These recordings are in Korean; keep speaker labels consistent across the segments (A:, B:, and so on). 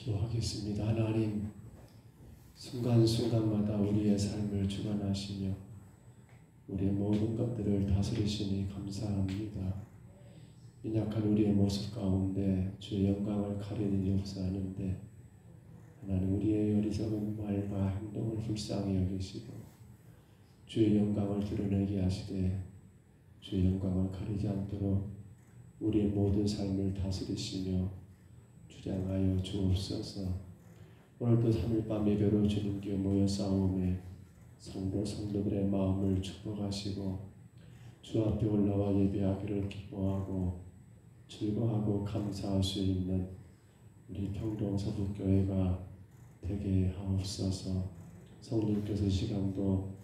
A: 기도하겠습니다. 하나님, 순간순간마다 우리의 삶을 주관하시며 우리의 모든 것들을 다스리시니 감사합니다. 연약한 우리의 모습 가운데 주의 영광을 가리는 역사하는데 하나님, 우리의 어리석은 말과 행동을 불쌍히 여기시고 주의 영광을 드러내게 하시되 주의 영광을 가리지 않도록 우리의 모든 삶을 다스리시며 주장하여 주옵소서. 오늘도 3일 밤 예배로 주님께 모여 싸움에 성도들의 마음을 축복하시고 주 앞에 올라와 예배하기를 기뻐하고 즐거워하고 감사할 수 있는 우리 평동서북교회가 되게 하옵소서. 성령께서 시간도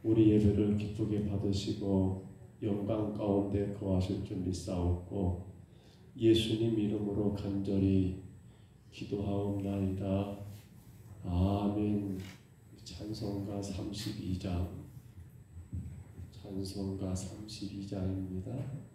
A: 우리 예배를 기쁘게 받으시고 영광 가운데 거하실 줄 믿사옵고 예수님 이름으로 간절히 기도하옵나이다. 아멘. 찬송가 32장 찬송가 32장입니다.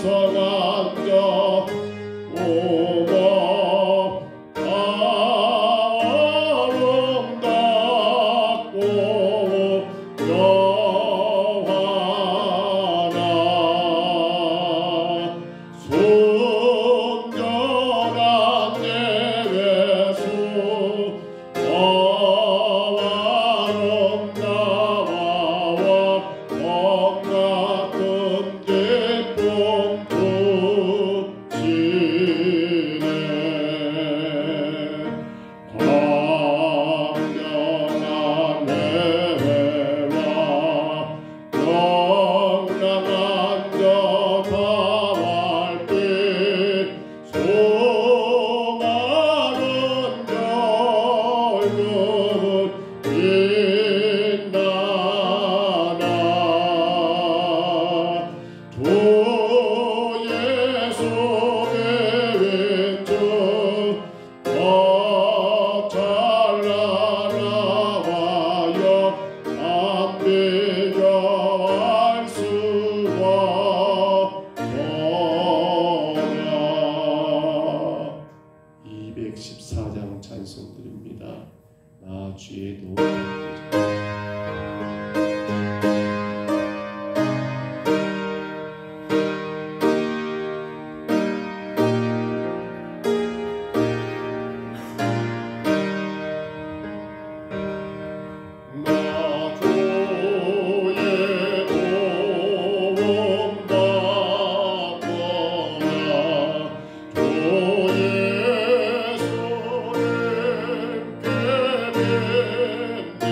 B: 우선 앉아
A: 수많은 결국은 빛나나 주 예수의 왼쪽 더 찬란하여 안 비교할 수가 없노라. 214장 찬송드립니다. 나 주의 도움 나 주의 도움 받거나 주 예수님께 뵙네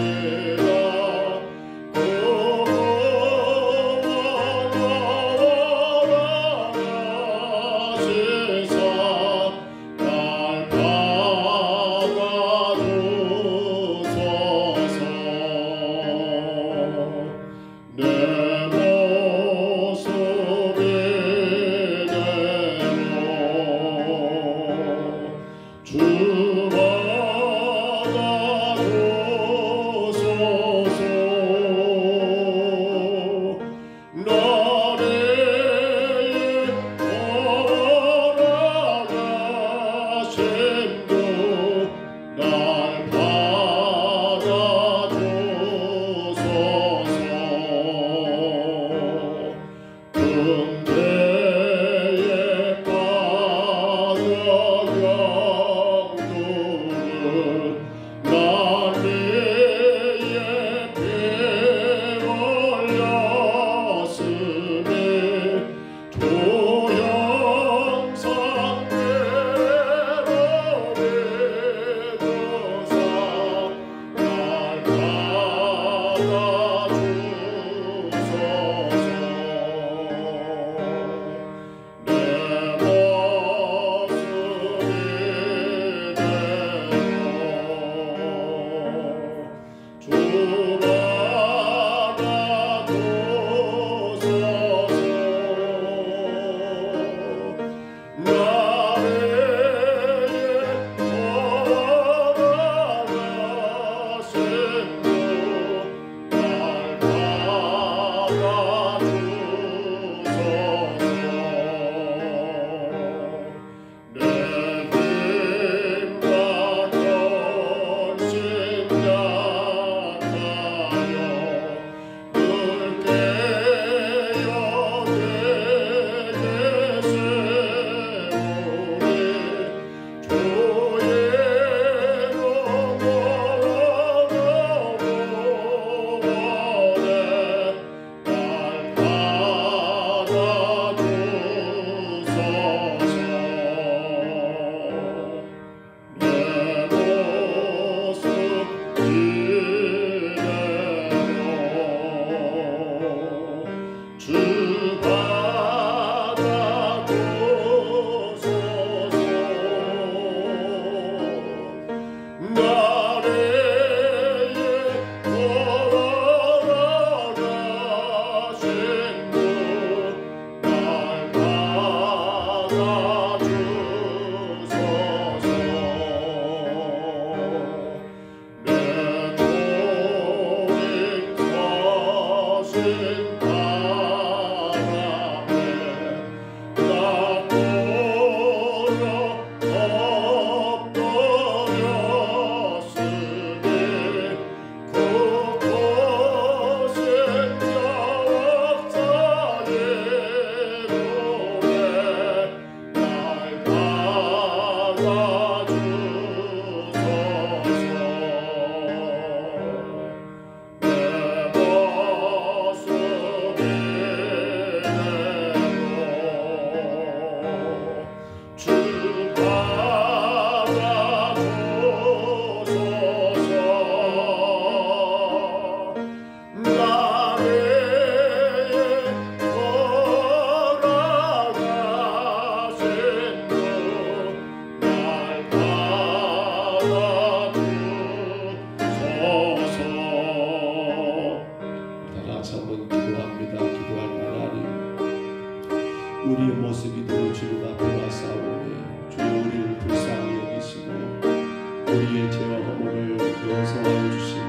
A: 우리의 죄와 허물을 용서하여 주시고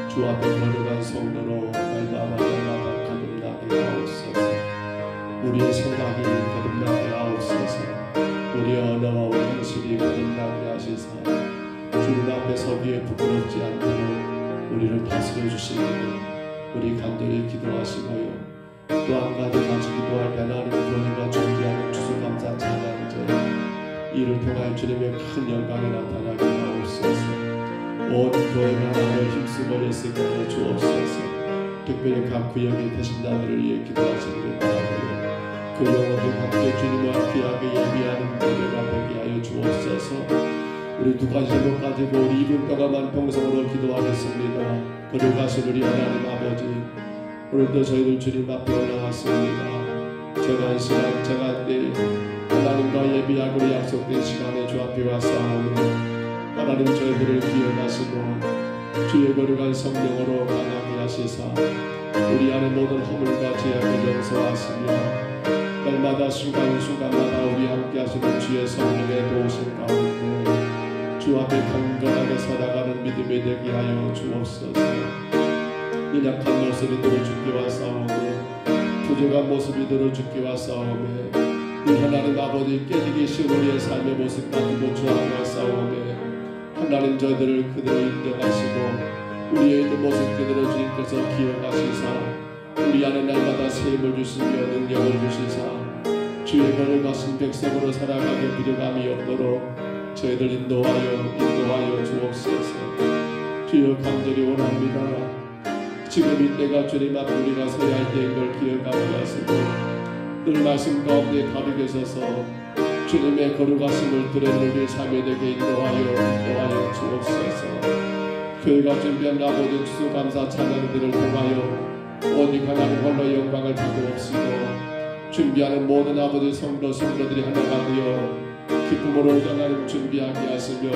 A: 주 앞에 거룩한 성도로 날마다 거듭나게 하옵소서. 우리의 생각이 거듭나게 하옵소서. 우리의 언어와 우리 행실이 거듭나게 하시사 주님 앞에 서기에 부끄럽지 않도록 우리를 다스려 주시기를 우리 간절히 기도하시고요. 또 한 가지 같이 기도할 때 하나님 교회가 준비하는 추수감사 찬양제 이를 통하여 주님의 큰 영광이 나타나게 하옵소서. 온 교회가 나를 힘쓰고 예수께 하여 주옵소서. 특별히 각 구역에 계신 자들을 위해 기도하시기를 바라고요. 그 영혼들 함께 주님과 귀하게 예비하는 예배가 되게 하여 주옵소서. 우리 두 가지 제목 가지고 우리 2분 동안만 평성으로 기도하겠습니다. 거룩하신 우리 하나님 아버지, 오늘도 저희들 주님 앞에 올라왔습니다. 정한 시간 정한 때 하나님과 예비하기로 약속된 시간에 주 앞에 왔사오니 하나님 저희들을 기억하시고 주의 거룩한 성령으로 강하게 하시사 우리 안에 모든 허물과 죄악을 용서하시며 날마다 순간순간마다 우리 함께 하시는 주의 성령의 도우심 가운데 주 앞에 강건하게 살아가는 믿음이 되게 하여 주옵소서. 연약한 모습이 들어 주께 왔사오며 부족한 모습이 들어 주께 왔사오며 이 하나님 아버지 깨지기 쉬운 우리의 삶의 모습 가지고 주 앞에 왔사오며 하나님 저희들을 그대로 인정하시고 우리의 있는 모습 그대로 주님께서 기억하시사 우리 안에 날마다 세임을 주시며 능력을 주시사 주의 거룩하신 백성으로 살아가게 부족함이 없도록 저희들 인도하여 주옵소서. 주여 간절히 원합니다. 지금 이때가 주님 앞에 우리가 서야 할 때인 걸 기억하게 하시고 늘 말씀 가운데 바르게 서서 주님의 거룩하심을 드러내는 우리의 삶이 되게 인도하여 주옵소서. 교회가 준비한 나머지 추수감사 찬양들을 통하여 오직 하나님 홀로 영광을 받으옵시고 준비하는 모든 아버지 성도들이 하나가 되어 기쁨으로 하나님 준비하게 하시며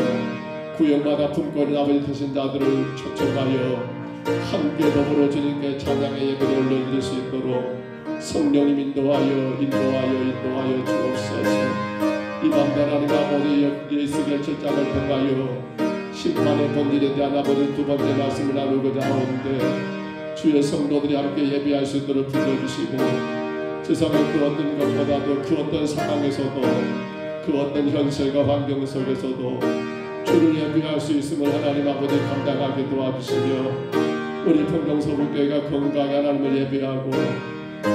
A: 구역마다 품고 있는 아버지 되신 자들을 초청하여 함께 더불어 주님께 찬양의 예배를 올려드릴 수 있도록 성령님 인도하여 주옵소서. 이 밤 하나님 아버지 예수의 7장을 통하여 심판의 본질에 대한 아버지 두 번째 말씀을 나누고자 하오는데 주의 성도들이 함께 예배할 수 있도록 불러주시고 세상의 그 어떤 것보다도 그 어떤 상황에서도 그 어떤 현실과 환경 속에서도 주를 예배할 수 있음을 하나님 아버지 감당하게 도와주시며 우리 평동서구교회가 건강히 하나님을 예배하고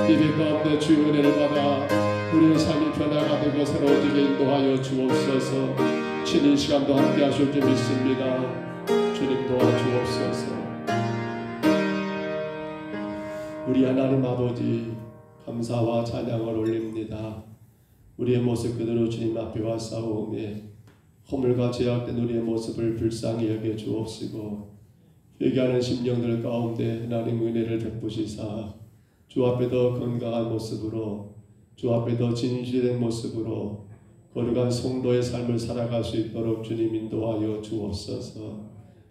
A: 예배 가운데 주의 은혜를 받아 우리의 삶이 변화가 되고 새로워지게 인도하여 주옵소서. 쉬는 시간도 함께 하실 줄 믿습니다. 주님 도와주옵소서. 우리 하나님 아버지 감사와 찬양을 올립니다. 우리의 모습 그대로 주님 앞에 왔사오며 허물과 죄악된 우리의 모습을 불쌍히 여겨 주옵시고 회개하는 심령들 가운데 하나님 은혜를 베푸시사 주 앞에 더 건강한 모습으로 주 앞에 더 진실된 모습으로 거룩한 성도의 삶을 살아갈 수 있도록 주님 인도하여 주옵소서.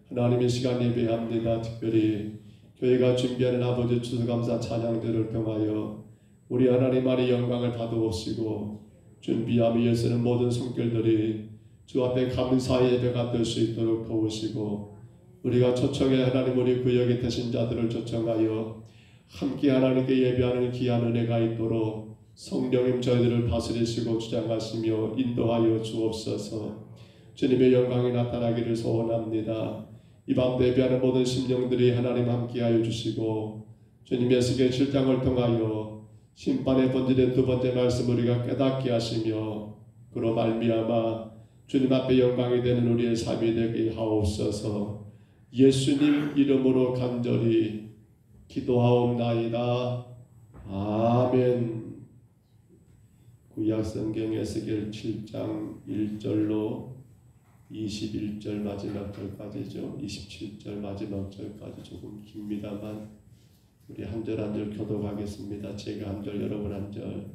A: 하나님의 시간 예배합니다. 특별히 교회가 준비하는 아버지 추수감사 찬양들을 통하여 우리 하나님 안에 영광을 받아오시고 준비하며 예수는 모든 손길들이 주 앞에 감사의 예배가 될 수 있도록 도우시고 우리가 초청해 하나님 우리 구역에 계신 자들을 초청하여 함께 하나님께 예배하는 귀한 은혜가 있도록 성령님 저희들을 다스리시고 주장하시며 인도하여 주옵소서. 주님의 영광이 나타나기를 소원합니다. 이 밤 예배하는 모든 심령들이 하나님 함께하여 주시고 주님의 세계 7장을 통하여 심판의 본질의 두 번째 말씀 우리가 깨닫게 하시며 그로 말미암아 주님 앞에 영광이 되는 우리의 삶이 되게 하옵소서. 예수님 이름으로 간절히 기도하옵나이다. 아멘. 구약성경 에스겔 7장 1절로 21절 마지막 절까지죠. 27절 마지막 절까지 조금 깁니다만 우리 한 절 한 절 교독하겠습니다. 제가 한 절 여러분 한 절.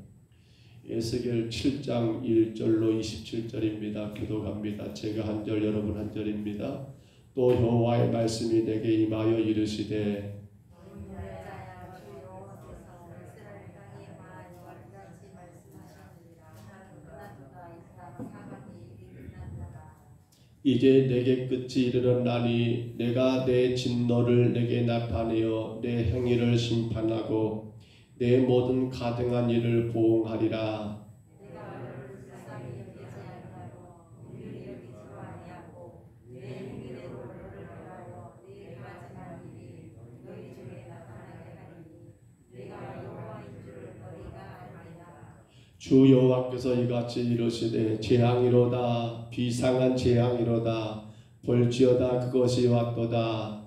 A: 에스겔 7장 1절로 27절입니다. 교독합니다. 제가 한 절 여러분 한 절입니다. 또 여호와의 말씀이 내게 임하여 이르시되 이제 내게 끝이 이르렀나니 내가 내 진노를 내게 나타내어 내 행위를 심판하고 내 모든 가증한 일을 보응하리라. 주 여호와께서 이같이 이르시되 재앙이로다 비상한 재앙이로다 볼지어다 그것이 왔도다.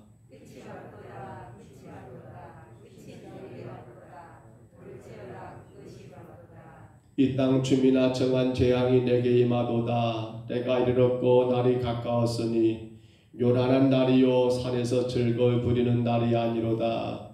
A: 이 땅 주민아 정한 재앙이 내게 임하도다. 때가 이르렀고 날이 가까웠으니 요란한 날이요 산에서 즐거이 부리는 날이 아니로다.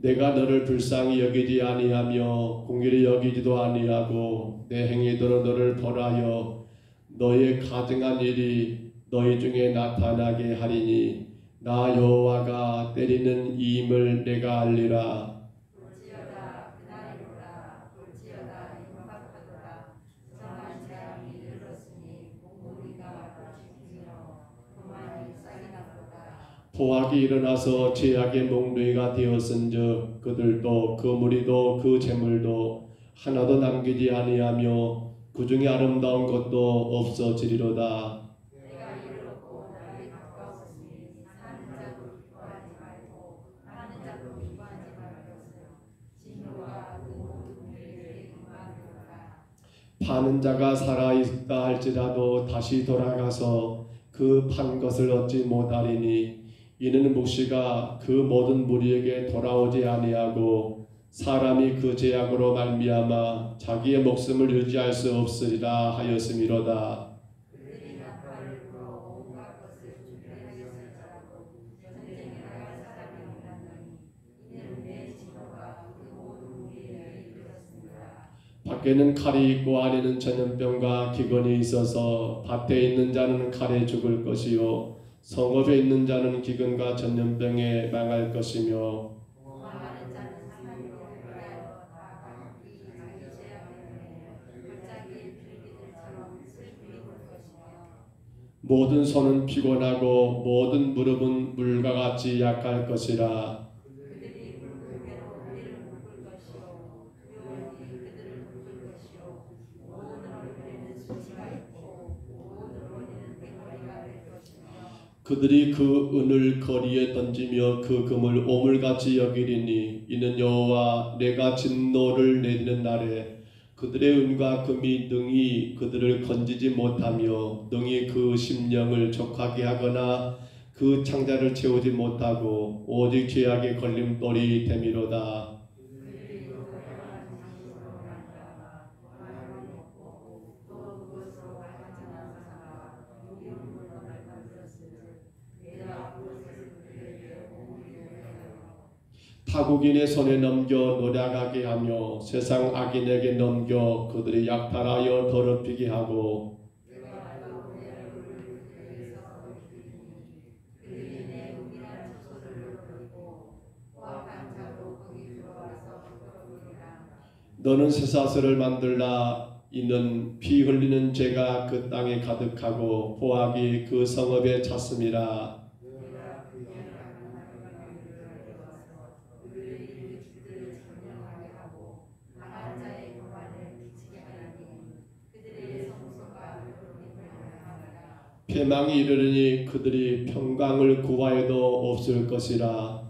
A: 내가 너를 불쌍히 여기지 아니하며 공의를 여기지도 아니하고 내 행위대로 너를 벌하여 너의 가증한 일이 너희 중에 나타나게 하리니 나 여호와가 때리는 이임을 내가 알리라. 포악이 일어나서 죄악의 몽둥이가 되었은즉 그들도 그 무리도 그 재물도 하나도 남기지 아니하며 그 중에 아름다운 것도 없어지리로다. 파는 자가 살아있다 할지라도 다시 돌아가서 그 판 것을 얻지 못하리니 이는 묵시가 그 모든 무리에게 돌아오지 아니하고 사람이 그 죄악으로 말미암아 자기의 목숨을 유지할 수 없으리라 하였음이로다. 밖에는 칼이 있고 안에는 전염병과 기근이 있어서 밭에 있는 자는 칼에 죽을 것이요 성읍에 있는 자는 기근과 전염병에 망할 것이며 모든 손은 피곤하고 모든 무릎은 물과 같이 약할 것이라. 그들이 그 은을 거리에 던지며 그 금을 오물같이 여기리니 이는 여호와 내가 진노를 내리는 날에 그들의 은과 금이 능히 그들을 건지지 못하며 능히 그 심령을 족하게 하거나 그 창자를 채우지 못하고 오직 죄악의 걸림돌이 됨이로다. 타국인의 손에 넘겨 노략하게 하며 세상 악인에게 넘겨 그들이 약탈하여 더럽히게 하고 너는 쇠사슬을 만들라. 이는 피 흘리는 죄가 그 땅에 가득하고 포악이 그 성읍에 찼음이라. 패망이 이르르니 그들이 평강을 구하여도 없을 것이라.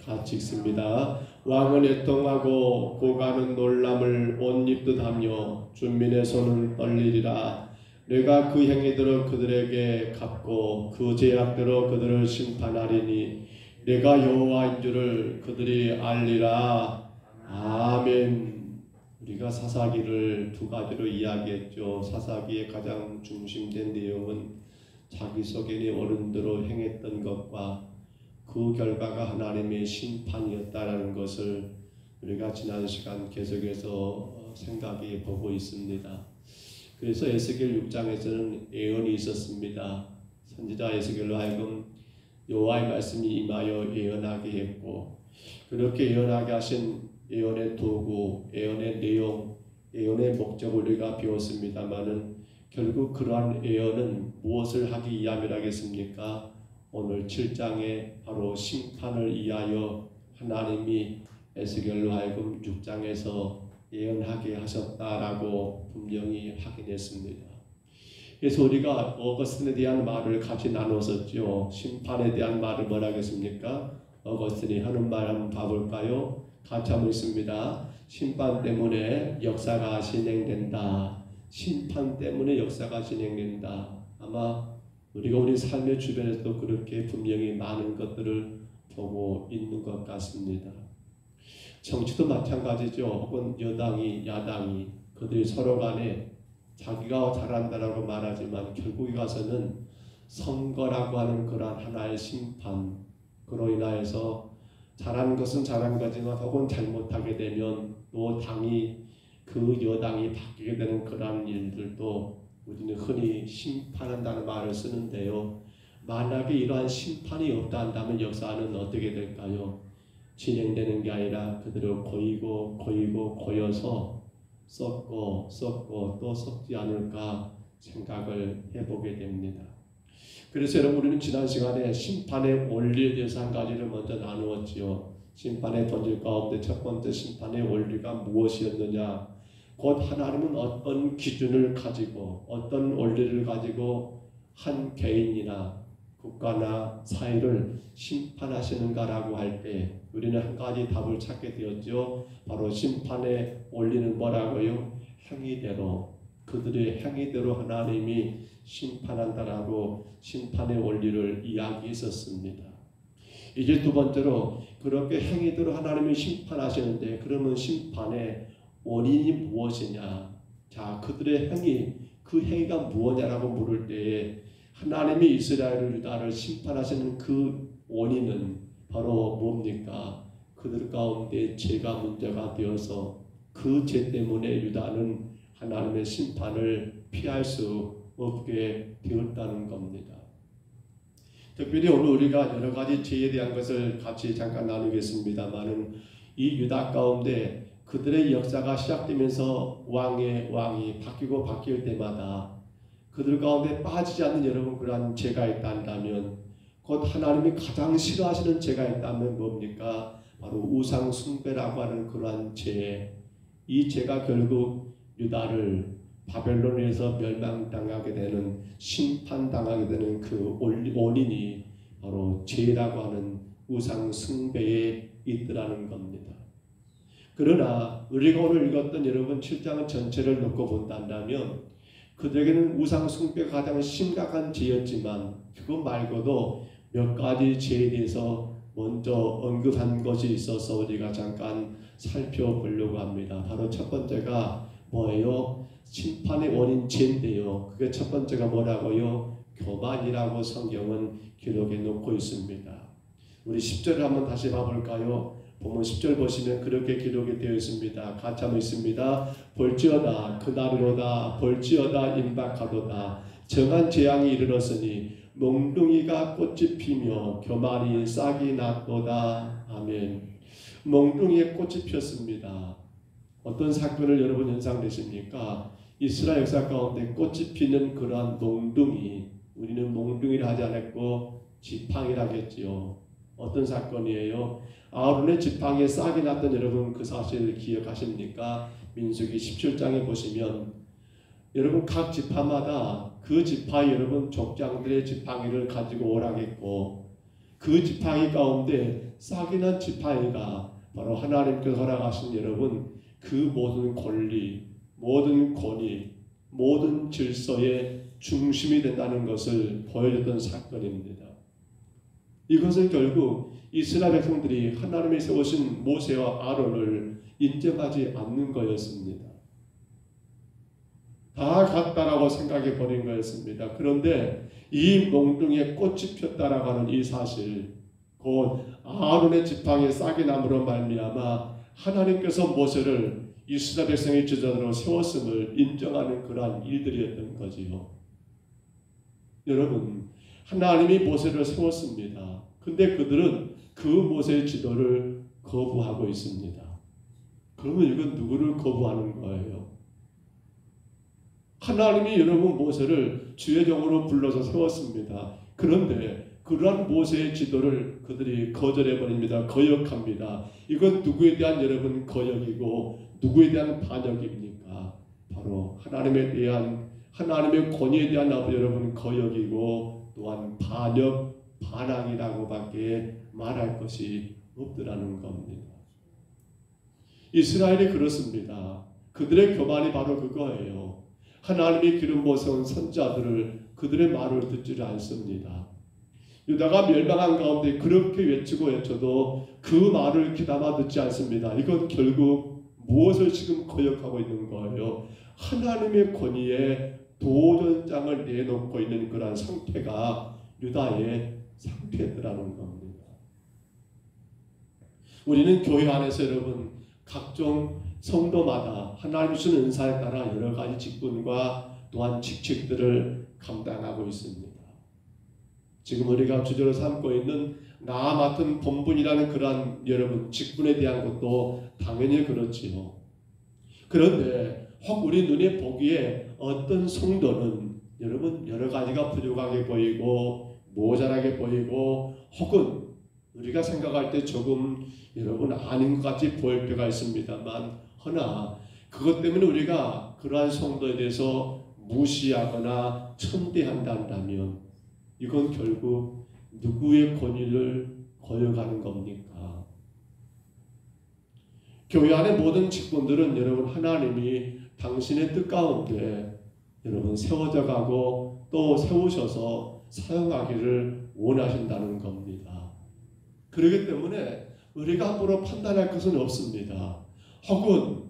A: 같이 읽습니다. 왕은 애통하고 고관은 놀람을 온 입듯 하며 준민의 손은 떨리리라. 내가 그 행위대로 그들에게 갚고 그 죄악대로 그들을 심판하리니 내가 여호와인 줄을 그들이 알리라. 아멘. 우리가 사사기를 두 가지로 이야기했죠. 사사기의 가장 중심된 내용은 자기 소견이 어른대로 행했던 것과 그 결과가 하나님의 심판이었다라는 것을 우리가 지난 시간 계속해서 생각해 보고 있습니다. 그래서 에스겔 6장에서는 예언이 있었습니다. 선지자 에스겔로 하여금 여호와의 말씀이 임하여 예언하게 했고, 그렇게 예언하게 하신 예언의 도구, 예언의 내용, 예언의 목적을 우리가 배웠습니다마는 결국 그러한 예언은 무엇을 하기 위함이라겠습니까? 오늘 7장에 바로 심판을 위하여 하나님이 에스겔로 하여금 6장에서 예언하게 하셨다라고 분명히 확인했습니다. 그래서 우리가 어거스틴에 대한 말을 같이 나눴었죠. 심판에 대한 말을 뭐라 하겠습니까? 어거스틴이 하는 말 한번 봐볼까요? 같이 한번 있습니다. 심판 때문에 역사가 진행된다. 심판 때문에 역사가 진행된다. 아마 우리가 우리 삶의 주변에서도 그렇게 분명히 많은 것들을 보고 있는 것 같습니다. 정치도 마찬가지죠. 혹은 여당이 야당이 그들이 서로 간에 자기가 잘한다라고 말하지만 결국에 가서는 선거라고 하는 그러한 하나의 심판, 그로 인하여서 잘하는 것은 잘한 거지만 혹은 잘못하게 되면 또 당이 그 여당이 바뀌게 되는 그러한 일들도 우리는 흔히 심판한다는 말을 쓰는데요. 만약에 이러한 심판이 없다 한다면 역사는 어떻게 될까요? 진행되는 게 아니라 그대로 고여서 썩고 또 썩지 않을까 생각을 해보게 됩니다. 그래서 여러분, 우리는 지난 시간에 심판의 원리에 대해서 한 가지를 먼저 나누었지요. 심판의 본질 가운데 첫 번째 심판의 원리가 무엇이었느냐? 곧 하나님은 어떤 기준을 가지고 어떤 원리를 가지고 한 개인이나 국가나 사회를 심판하시는가라고 할 때 우리는 한 가지 답을 찾게 되었죠. 바로 심판의 원리는 뭐라고요? 행위대로, 그들의 행위대로 하나님이 심판한다라고 심판의 원리를 이야기했었습니다. 이제 두 번째로, 그렇게 행위대로 하나님이 심판하시는데 그러면 심판의 원인이 무엇이냐? 자, 그들의 행위, 그 행위가 무엇이냐라고 물을 때에 하나님이 이스라엘 유다를 심판하시는 그 원인은 바로 뭡니까? 그들 가운데 죄가 문제가 되어서 그 죄 때문에 유다는 하나님의 심판을 피할 수 없게 되었다는 겁니다. 특별히 오늘 우리가 여러 가지 죄에 대한 것을 같이 잠깐 나누겠습니다만은 이 유다 가운데 그들의 역사가 시작되면서 왕이 바뀌고 바뀔 때마다 그들 가운데 빠지지 않는 여러분 그러한 죄가 있다면, 곧 하나님이 가장 싫어하시는 죄가 있다면 뭡니까? 바로 우상 숭배라고 하는 그러한 죄. 이 죄가 결국 유다를 바벨론에서 멸망당하게 되는, 심판당하게 되는 그 원인이 바로 죄라고 하는 우상 숭배에 있더라는 겁니다. 그러나 우리가 오늘 읽었던 여러분 7장 전체를 놓고 본다면 그들에게는 우상 숭배가 가장 심각한 죄였지만 그것 말고도 몇 가지 죄에 대해서 먼저 언급한 것이 있어서 우리가 잠깐 살펴보려고 합니다. 바로 첫 번째가 뭐예요? 심판의 원인 죄인데요. 그게 첫 번째가 뭐라고요? 교만이라고 성경은 기록해 놓고 있습니다. 우리 10절을 한번 다시 봐볼까요? 보면 10절 보시면 그렇게 기록이 되어 있습니다. 같이 한번 있습니다. 볼지어다 그날이로다 볼지어다 임박하도다 정한 재앙이 이르렀으니 몽둥이가 꽃이 피며 교만이 싹이 났도다. 아멘. 몽둥이에 꽃이 폈습니다. 어떤 사건을 여러분 연상되십니까? 이스라엘 역사 가운데 꽃이 피는 그러한 몽둥이, 우리는 몽둥이를 하지 않았고 지팡이라 하겠지요. 어떤 사건이에요? 아론의 지팡이에 싹이 났던 여러분 그 사실을 기억하십니까? 민수기 17장에 보시면 여러분 각 지파마다 그 지파의 여러분 족장들의 지팡이를 가지고 오라겠고, 그 지팡이 가운데 싹이 난 지팡이가 바로 하나님께서 허락하신 여러분 그 모든 권리, 모든 권위, 모든 질서의 중심이 된다는 것을 보여줬던 사건입니다. 이것은 결국 이스라엘 백성들이 하나님이 세우신 모세와 아론을 인정하지 않는 거였습니다. 다 같다라고 생각해 버린 거였습니다. 그런데 이 몽둥이에 꽃이 폈다라고 하는 이 사실, 곧 아론의 지팡이 싹이 남으로 말미암아 하나님께서 모세를 이스라엘 백성의 지도자로 세웠음을 인정하는 그러한 일들이었던 거지요. 여러분, 하나님이 모세를 세웠습니다. 근데 그들은 그 모세의 지도를 거부하고 있습니다. 그러면 이건 누구를 거부하는 거예요? 하나님이 여러분 모세를 주의 종으로 불러서 세웠습니다. 그런데 그러한 모세의 지도를 그들이 거절해버립니다. 거역합니다. 이건 누구에 대한 여러분 거역이고 누구에 대한 반역입니까? 바로 하나님에 대한 하나님의 권위에 대한 여러분 거역이고 또한 반역, 반항이라고밖에 말할 것이 없더라는 겁니다. 이스라엘이 그렇습니다. 그들의 교만이 바로 그거예요. 하나님이 기름 부어세운 선자들을 그들의 말을 듣지 않습니다. 유다가 멸망한 가운데 그렇게 외치고 외쳐도 그 말을 귀담아 듣지 않습니다. 이건 결국 무엇을 지금 거역하고 있는 거예요? 하나님의 권위에 도전장을 내놓고 있는 그런 상태가 유다의 상태더라는 겁니다. 우리는 교회 안에서 여러분 각종 성도마다 하나님이 주신 은사에 따라 여러 가지 직분과 또한 직책들을 감당하고 있습니다. 지금 우리가 주제로 삼고 있는 나 맡은 본분이라는 그러한 여러분 직분에 대한 것도 당연히 그렇지요. 그런데 혹 우리 눈에 보기에 어떤 성도는 여러분 여러 가지가 부족하게 보이고 모자라게 보이고 혹은 우리가 생각할 때 조금 여러분 아닌 것 같이 보일 때가 있습니다만 허나 그것 때문에 우리가 그러한 성도에 대해서 무시하거나 천대한다면 이건 결국 누구의 권위를 거역하는 겁니까? 교회 안의 모든 직분들은 여러분 하나님이 당신의 뜻 가운데 여러분 세워져 가고 또 세우셔서 사용하기를 원하신다는 겁니다. 그렇기 때문에 우리가 함부로 판단할 것은 없습니다. 혹은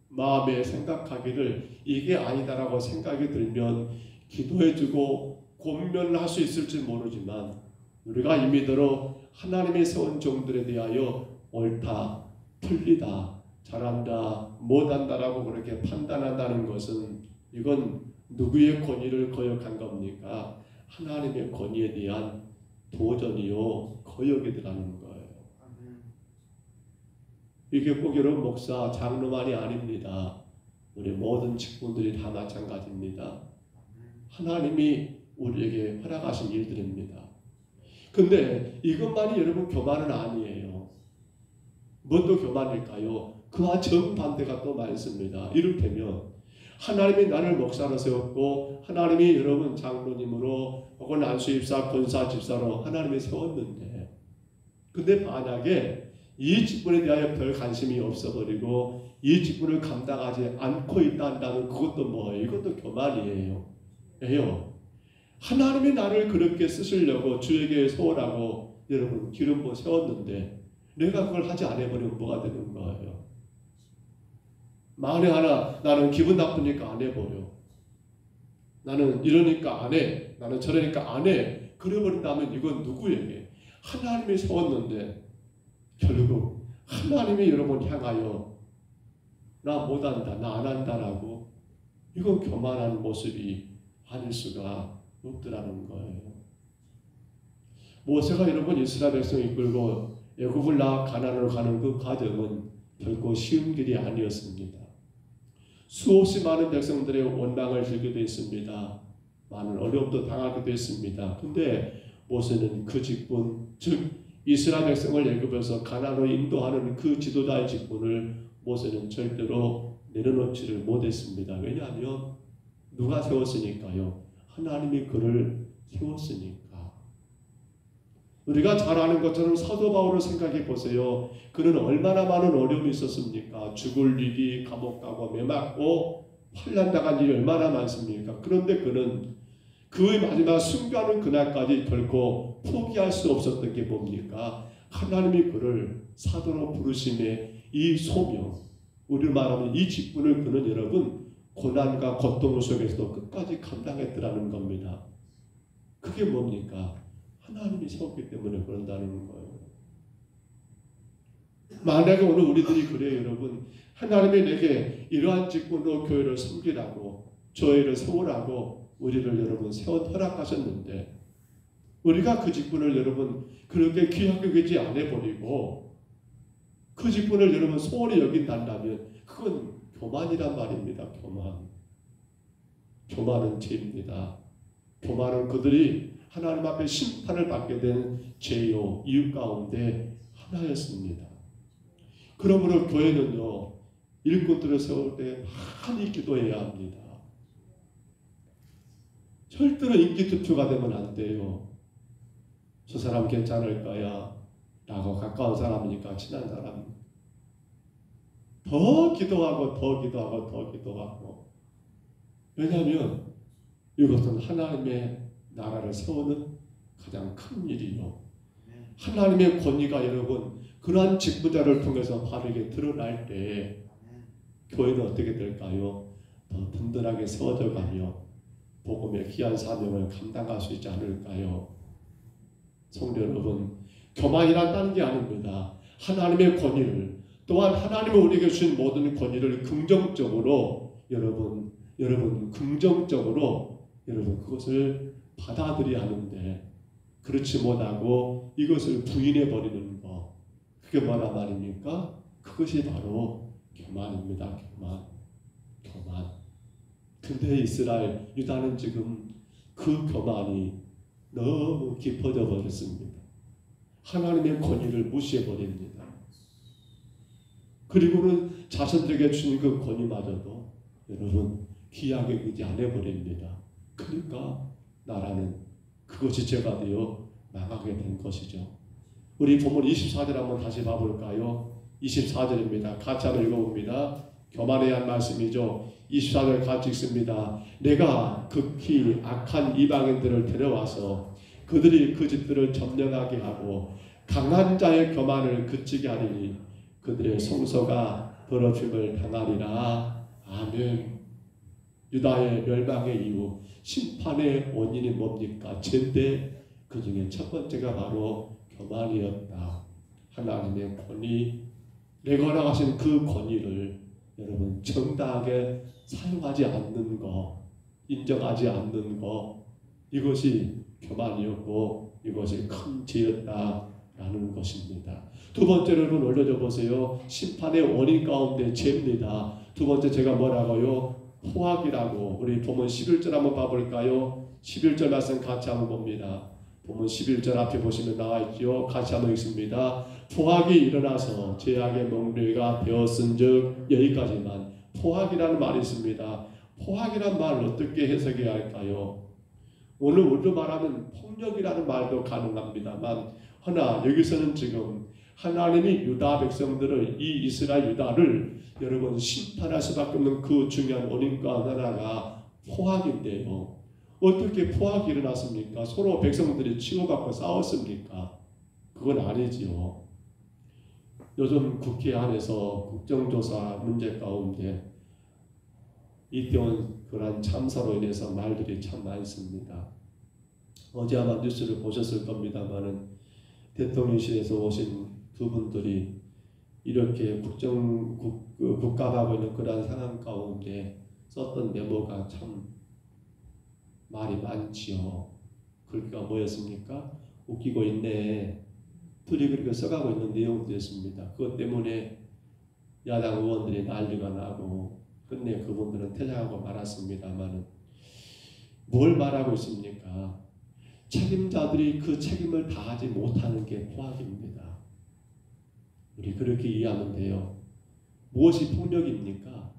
A: 마음에 생각하기를 이게 아니다라고 생각이 들면 기도해주고 권면을 할 수 있을지 모르지만 우리가 임의대로 하나님이 세운 종들에 대하여 옳다, 틀리다, 잘한다, 못한다라고 그렇게 판단한다는 것은 이건 누구의 권위를 거역한 겁니까? 하나님의 권위에 대한 도전이요 거역이라는 거예요. 이게 꼭 여러분 목사, 장로만이 아닙니다. 우리 모든 직분들이 다 마찬가지입니다. 하나님이 우리에게 허락하신 일들입니다. 근데 이것만이 여러분 교만은 아니에요. 무엇도 교만일까요? 그와 정반대가 또 많습니다. 이를테면 하나님이 나를 목사로 세웠고 하나님이 여러분 장로님으로 혹은 안수집사, 권사, 집사로 하나님이 세웠는데 근데 만약에 이 직분에 대하여 별 관심이 없어버리고 이 직분을 감당하지 않고 있다 한다면 그것도 뭐예요? 이것도 교만이에요. 왜요? 하나님이 나를 그렇게 쓰시려고 주에게 소원하고 여러분 기름 부어 세웠는데 내가 그걸 하지 않아버리면 뭐가 되는 거예요? 만에 하나 나는 기분 나쁘니까 안 해버려. 나는 이러니까 안 해. 나는 저러니까 안 해. 그래버린다면 이건 누구에게? 하나님이 세웠는데 결국 하나님이 여러분 향하여 나 못한다, 나 안 한다라고 이건 교만한 모습이 아닐 수가 없더라는 거예요. 모세가 여러분 이스라엘 백성 이끌고 애굽을 나아 가나안으로 가는 그 과정은 결코 쉬운 길이 아니었습니다. 수없이 많은 백성들의 원망을 들기도 했습니다. 많은 어려움도 당하기도 했습니다. 근데 모세는 그 직분, 즉 이스라엘 백성을 애굽에서 가나안으로 인도하는 그 지도자의 직분을 모세는 절대로 내려놓지를 못했습니다. 왜냐하면 누가 세웠으니까요? 하나님이 그를 세웠으니까. 우리가 잘 아는 것처럼 사도 바울을 생각해 보세요. 그는 얼마나 많은 어려움이 있었습니까? 죽을 일이, 감옥 가고 매맞고 환난 당한 일이 얼마나 많습니까? 그런데 그는 그의 마지막 순교하는 그날까지 결코 포기할 수 없었던 게 뭡니까? 하나님이 그를 사도로 부르심의 이 소명, 우리로 말하면 이 직분을 그는 여러분 고난과 고통 속에서도 끝까지 감당했더라는 겁니다. 그게 뭡니까? 하나님이 세웠기 때문에 그런다는 거예요. 만약에 오늘 우리들이 그래요, 여러분. 하나님이 내게 이러한 직분으로 교회를 섬기라고, 교회를 세우라고 우리를 여러분 허락하셨는데, 우리가 그 직분을 여러분 그렇게 귀하게 여기지 않아버리고 그 직분을 여러분 소홀히 여긴다면 그건 교만이란 말입니다. 교만은 죄입니다. 교만은 그들이 하나님 앞에 심판을 받게 된 죄요 이유 가운데 하나였습니다. 그러므로 교회는요, 일꾼들을 세울 때 많이 기도해야 합니다. 절대로 인기 투표가 되면 안 돼요. 저 사람 괜찮을까야? 라고 가까운 사람이니까, 친한 사람. 더 기도하고. 왜냐하면 이것은 하나님의 나라를 세우는 가장 큰 일이요. 하나님의 권위가 여러분 그러한 직분자를 통해서 바르게 드러날 때 교회는 어떻게 될까요? 더 든든하게 세워져 가며 복음의 귀한 사명을 감당할 수 있지 않을까요? 성도 여러분, 교만이란 다른 게 아닙니다. 하나님의 권위를, 또한 하나님이 우리에게 주신 모든 권위를 긍정적으로 여러분 긍정적으로 여러분 그것을 받아들여야 하는데, 그렇지 못하고 이것을 부인해 버리는 것, 그게 뭐란 말입니까? 그것이 바로 교만입니다. 교만. 근데 이스라엘, 유다는 지금 그 교만이 너무 깊어져 버렸습니다. 하나님의 권위를 무시해 버립니다. 그리고는 자신들에게 주신 그 권위마저도 여러분 귀하게 여기지 않아 버립니다. 그러니까 나라는 그것이 죄가 되어 망하게 된 것이죠. 우리 본문 24절 한번 다시 봐볼까요? 24절입니다. 같이 한번 읽어봅니다. 교만해야 할 말씀이죠. 24절 같이 읽습니다. 내가 극히 악한 이방인들을 데려와서 그들이 그 집들을 점령하게 하고 강한 자의 교만을 그치게 하리니 그들의 성소가 더럽힘을 당하리라. 아멘. 유다의 멸망의 이유, 심판의 원인이 뭡니까? 죄인데 그 중에 첫 번째가 바로 교만이었다. 하나님의 권위, 내가 허락하신 그 권위를 여러분 정당하게 사용하지 않는 것, 인정하지 않는 것, 이것이 교만이었고 이것이 큰 죄였다라는 것입니다. 두 번째로 여러분 올려줘 보세요. 심판의 원인 가운데 죄입니다. 두 번째 제가 뭐라고요? 포악이라고. 우리 본문 11절 한번 봐볼까요? 11절 말씀 같이 한번 봅니다. 본문 11절 앞에 보시면 나와 있죠. 같이 한번 읽습니다. 포악이 일어나서 죄악의 몽뢰가 되었은즉, 여기까지만. 포악이라는 말이 있습니다. 포악이라는 말을 어떻게 해석해야 할까요? 오늘 우리로 말하면 폭력이라는 말도 가능합니다만, 허나 여기서는 지금 하나님이 유다 백성들을, 이 이스라엘 유다를 여러분 심판할 수밖에 없는 그 중요한 원인과 하나가 포악인데요. 어떻게 포악이 일어났습니까? 서로 백성들이 치고받고 싸웠습니까? 그건 아니지요. 요즘 국회 안에서 국정조사 문제 가운데 이태원 그런 참사로 인해서 말들이 참 많습니다. 어제 아마 뉴스를 보셨을 겁니다만은 대통령실에서 오신 두 분들이 이렇게 국감하고 있는 그런 상황 가운데 썼던 메모가 참 말이 많지요. 글귀가 뭐였습니까? 웃기고 있네. 둘이 그렇게 써가고 있는 내용들이었습니다. 그것 때문에 야당 의원들이 난리가 나고 끝내 그분들은 퇴장하고 말았습니다만, 뭘 말하고 있습니까? 책임자들이 그 책임을 다하지 못하는 게 포악입니다. 우리 그렇게 이해하면 돼요. 무엇이 폭력입니까?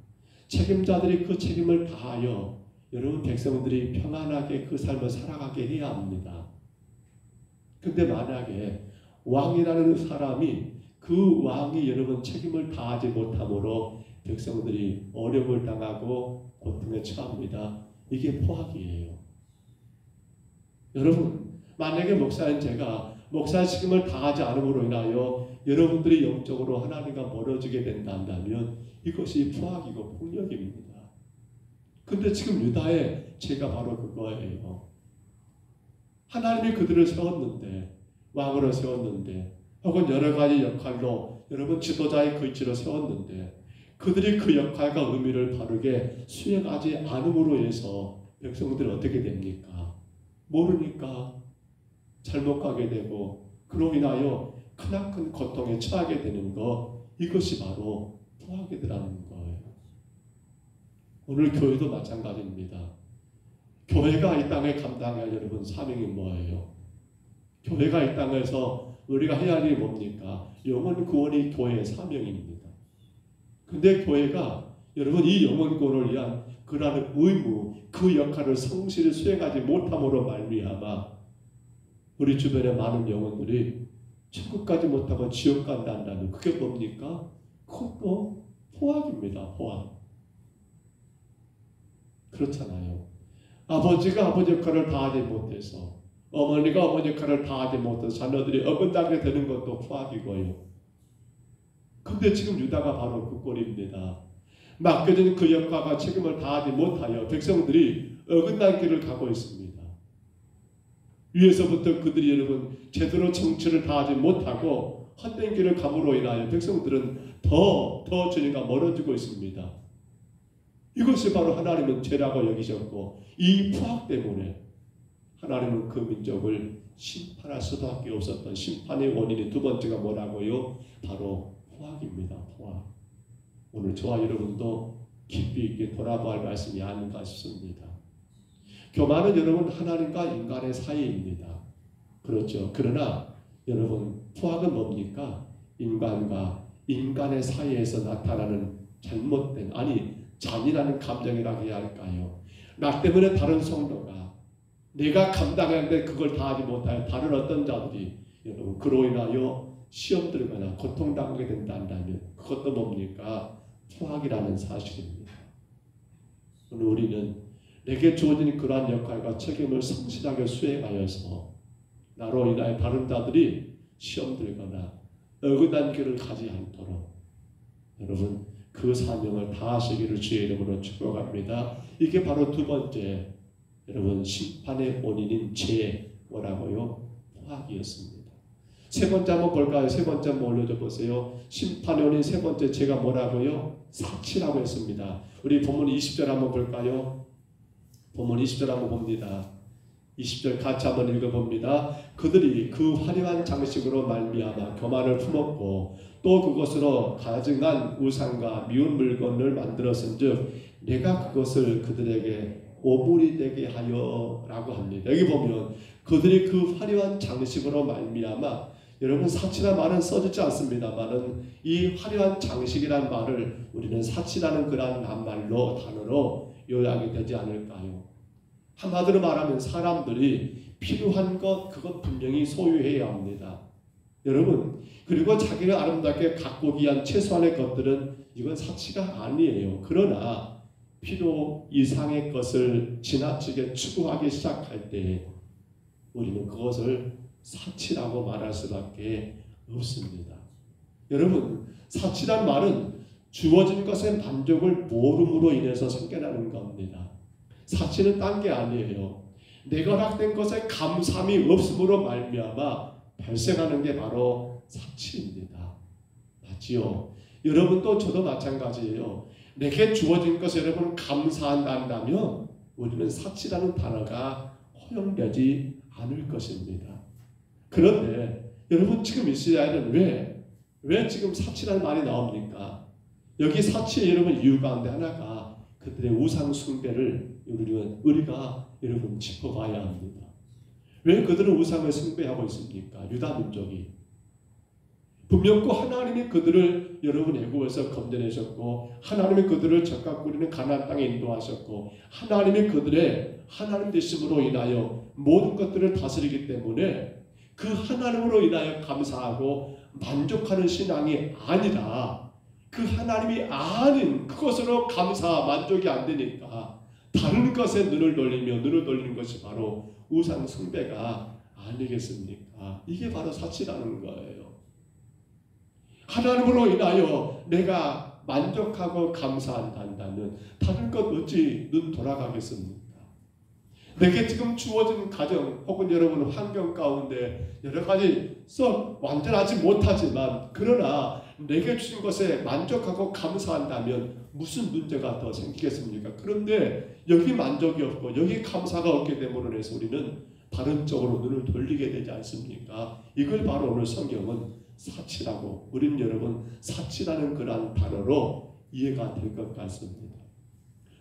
A: 책임자들이 그 책임을 다하여 여러분 백성들이 평안하게 그 삶을 살아가게 해야 합니다. 근데 만약에 왕이라는 사람이, 그 왕이 여러분 책임을 다하지 못함으로 백성들이 어려움을 당하고 고통에 처합니다. 이게 포악이에요. 여러분, 만약에 목사인 제가 목사의 책임을 다하지 않음으로 인하여 여러분들이 영적으로 하나님과 멀어지게 된다면 이것이 포악이고 폭력입니다. 근데 지금 유다의 죄가 바로 그거예요. 하나님이 그들을 세웠는데, 왕으로 세웠는데, 혹은 여러 가지 역할로 여러분 지도자의 글지를 세웠는데 그들이 그 역할과 의미를 바르게 수행하지 않음으로 인해서 백성들은 어떻게 됩니까? 모르니까 잘못 가게 되고 그로 인하여 크나큰 고통에 처하게 되는 것, 이것이 바로 포악이라는 거예요. 오늘 교회도 마찬가지입니다. 교회가 이 땅에 감당해야 할 여러분 사명이 뭐예요? 교회가 이 땅에서 우리가 해야 할 일이 뭡니까? 영혼 구원이 교회의 사명입니다. 근데 교회가 여러분 이 영혼 구원을 위한 그러한 의무, 그 역할을 성실히 수행하지 못함으로 말미암아 우리 주변에 많은 영혼들이 천국까지 못하고 지옥 간다면 그게 뭡니까? 그것도 포악입니다. 포악. 그렇잖아요. 아버지가 아버지 역할을 다하지 못해서, 어머니가 어머니 역할을 다하지 못해서 자녀들이 어긋나게 되는 것도 포악이고요. 근데 지금 유다가 바로 그 꼴입니다. 맡겨진 그 역할과 책임을 다하지 못하여 백성들이 어긋난 길을 가고 있습니다. 위에서부터 그들이 여러분 제대로 정치를 다하지 못하고 헛된 길을 감으로 인하여 백성들은 더 주님과 멀어지고 있습니다. 이것이 바로 하나님은 죄라고 여기셨고 이 포악 때문에 하나님은 그 민족을 심판할 수밖에 없었던 심판의 원인이 두 번째가 뭐라고요? 바로 포악입니다. 포악. 오늘 저와 여러분도 깊이 있게 돌아봐야 할 말씀이 아닌가 싶습니다. 교만은 여러분 하나님과 인간의 사이입니다. 그렇죠. 그러나 여러분 포악은 뭡니까? 인간과 인간의 사이에서 나타나는 잘못된 잔인한 감정이라고 해야 할까요? 나 때문에 다른 성도가 내가 감당하는데 그걸 다하지 못하여 다른 어떤 자들이 여러분 그로 인하여 시험 들거나 고통당하게 된다면 그것도 뭡니까? 포악이라는 사실입니다. 오늘 우리는 내게 주어진 그러한 역할과 책임을 성실하게 수행하여서 나로 인하여 다른 자들이 시험 들거나 어긋난 길을 가지 않도록 여러분 그 사명을 다하시기를 주의 이름으로 축복합니다. 이게 바로 두 번째 여러분 심판의 원인인 죄 뭐라고요? 포악이었습니다. 세 번째 한번 볼까요? 세 번째 한번 올려줘 보세요. 심판의 원인 세 번째 죄가 뭐라고요? 사치라고 했습니다. 우리 본문 20절 한번 볼까요? 본문 20절 한번 봅니다. 20절 같이 한번 읽어봅니다. 그들이 그 화려한 장식으로 말미암아 교만을 품었고 또 그것으로 가증한 우상과 미운 물건을 만들었은즉 내가 그것을 그들에게 오물이 되게 하여 라고 합니다. 여기 보면 그들이 그 화려한 장식으로 말미암아 여러분 사치란 말은 써지지 않습니다만은 이 화려한 장식이란 말을 우리는 사치라는 그런 낱말로 단어로 요약이 되지 않을까요? 한마디로 말하면 사람들이 필요한 것 그것 분명히 소유해야 합니다. 여러분 그리고 자기를 아름답게 가꾸기 위한 최소한의 것들은 이건 사치가 아니에요. 그러나 필요 이상의 것을 지나치게 추구하기 시작할 때 우리는 그것을 사치라고 말할 수밖에 없습니다. 여러분 사치란 말은 주어진 것의 만족을 모름으로 인해서 생겨나는 겁니다. 사치는 딴 게 아니에요. 내가 허락된 것에 감사함이 없음으로 말미암아 발생하는 게 바로 사치입니다. 맞지요? 여러분도 저도 마찬가지예요. 내게 주어진 것에 여러분 감사한다면 우리는 사치라는 단어가 허용되지 않을 것입니다. 그런데 여러분 지금 이스라엘은 왜 지금 사치라는 말이 나옵니까? 여기 사치의 여러분 이유 가운데 하나가 그들의 우상 숭배를 우리가 여러분 짚어봐야 합니다. 왜 그들은 우상을 숭배하고 있습니까? 유다 민족이 분명히 하나님이 그들을 여러분 애굽에서 건져내셨고 하나님이 그들을 적각 꾸리는 가나안 땅에 인도하셨고 하나님이 그들의 하나님 되심으로 인하여 모든 것들을 다스리기 때문에 그 하나님으로 인하여 감사하고 만족하는 신앙이 아니라 그 하나님이 아닌 그것으로 감사 만족이 안 되니까 다른 것에 눈을 돌리는 것이 바로 우상 숭배가 아니겠습니까? 이게 바로 사치라는 거예요. 하나님으로 인하여 내가 만족하고 감사한다면 다른 것 어찌 눈 돌아가겠습니까? 내게 지금 주어진 가정 혹은 여러분 환경 가운데 여러 가지 썩 완전하지 못하지만 그러나 내게 주신 것에 만족하고 감사한다면 무슨 문제가 더 생기겠습니까? 그런데 여기 만족이 없고 여기 감사가 없게 됨으로 해서 우리는 바른 쪽으로 눈을 돌리게 되지 않습니까? 이걸 바로 오늘 성경은 사치라고, 우린 여러분 사치라는 그러한 단어로 이해가 될 것 같습니다.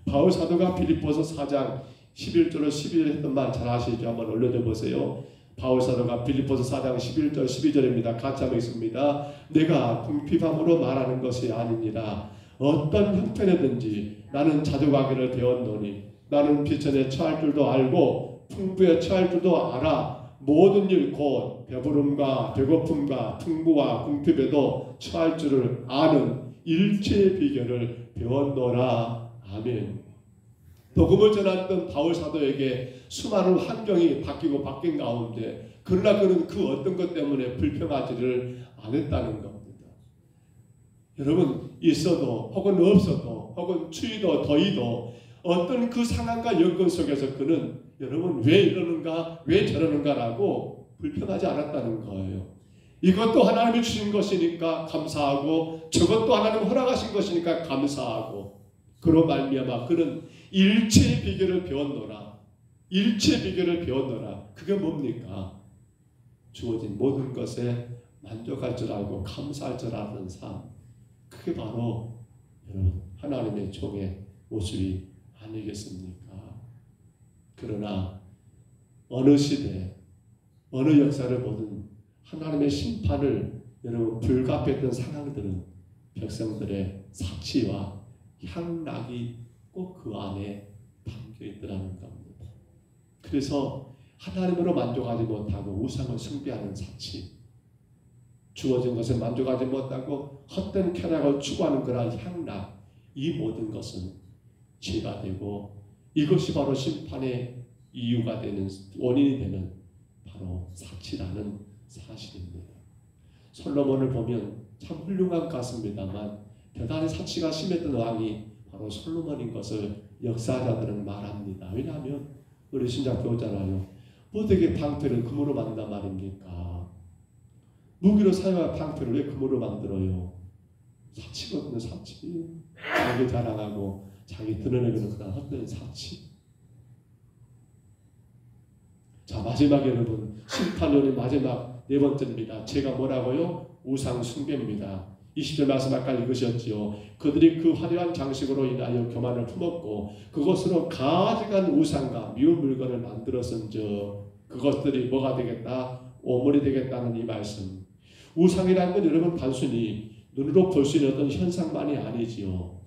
A: 바울 사도가 빌립보서 4장 11절로 12절 했던 말 잘 아시죠? 한번 올려줘 보세요. 바울 사도가 빌립보서 4장 11절 12절입니다. 같이 한번 읽습니다. 내가 궁핍함으로 말하는 것이 아니니라. 어떤 형편이든지 나는 자족하기를 배웠노니 나는 비천에 처할 줄도 알고 풍부에 처할 줄도 알아. 모든 일 곧 배부름과 배고픔과 풍부와 궁핍에도 처할 줄을 아는 일체의 비결을 배웠노라. 아멘. 복음을 전했던 바울 사도에게 수많은 환경이 바뀌고 바뀐 가운데 그러나 그는 그 어떤 것 때문에 불평하지를 않았다는 겁니다. 여러분 있어도 혹은 없어도 혹은 추위도 더위도 어떤 그 상황과 여건 속에서 그는 여러분 왜 이러는가 왜 저러는가라고 불평하지 않았다는 거예요. 이것도 하나님이 주신 것이니까 감사하고 저것도 하나님 허락하신 것이니까 감사하고 그로 말미암아 그는 일체의 비결을 배웠노라. 일체의 비결을 배웠노라. 그게 뭡니까? 주어진 모든 것에 만족할 줄 알고 감사할 줄 아는 삶. 그게 바로 여러분 하나님의 종의 모습이 아니겠습니까? 그러나 어느 시대 어느 역사를 보든 하나님의 심판을 여러분 불가피했던 상황들은 백성들의 사치와 향락이 꼭 그 안에 담겨 있더라는 겁니다. 그래서 하나님으로 만족하지 못하고 우상을 숭배하는 사치, 주어진 것에 만족하지 못하고 헛된 쾌락을 추구하는 그러한 향락, 이 모든 것은 죄가 되고 이것이 바로 심판의 이유가 되는 원인이 되는 바로 사치라는 사실입니다. 솔로몬을 보면 참 훌륭한 것 같습니다만 대단히 사치가 심했던 왕이 바로 솔로몬인 것을 역사자들은 말합니다. 왜냐하면 우리 신약 배우잖아요. 어떻게 방패를 금으로 만든단 말입니까? 무기로 사용한 방패를 왜 금으로 만들어요? 사치거든요. 사치. 자기 자랑하고 자기 드러내는 그런 헛된 사치. 자, 마지막 여러분 심판론의 마지막 네 번째입니다. 제가 뭐라고요? 우상 숭배입니다. 20절 말씀 아까 읽으셨지요. 그들이 그 화려한 장식으로 인하여 교만을 품었고 그것으로 가증한 우상과 미운 물건을 만들었은즉 그것들이 뭐가 되겠다? 오물이 되겠다는 이 말씀. 우상이라는 건 여러분 단순히 눈으로 볼 수 있는 어떤 현상만이 아니지요.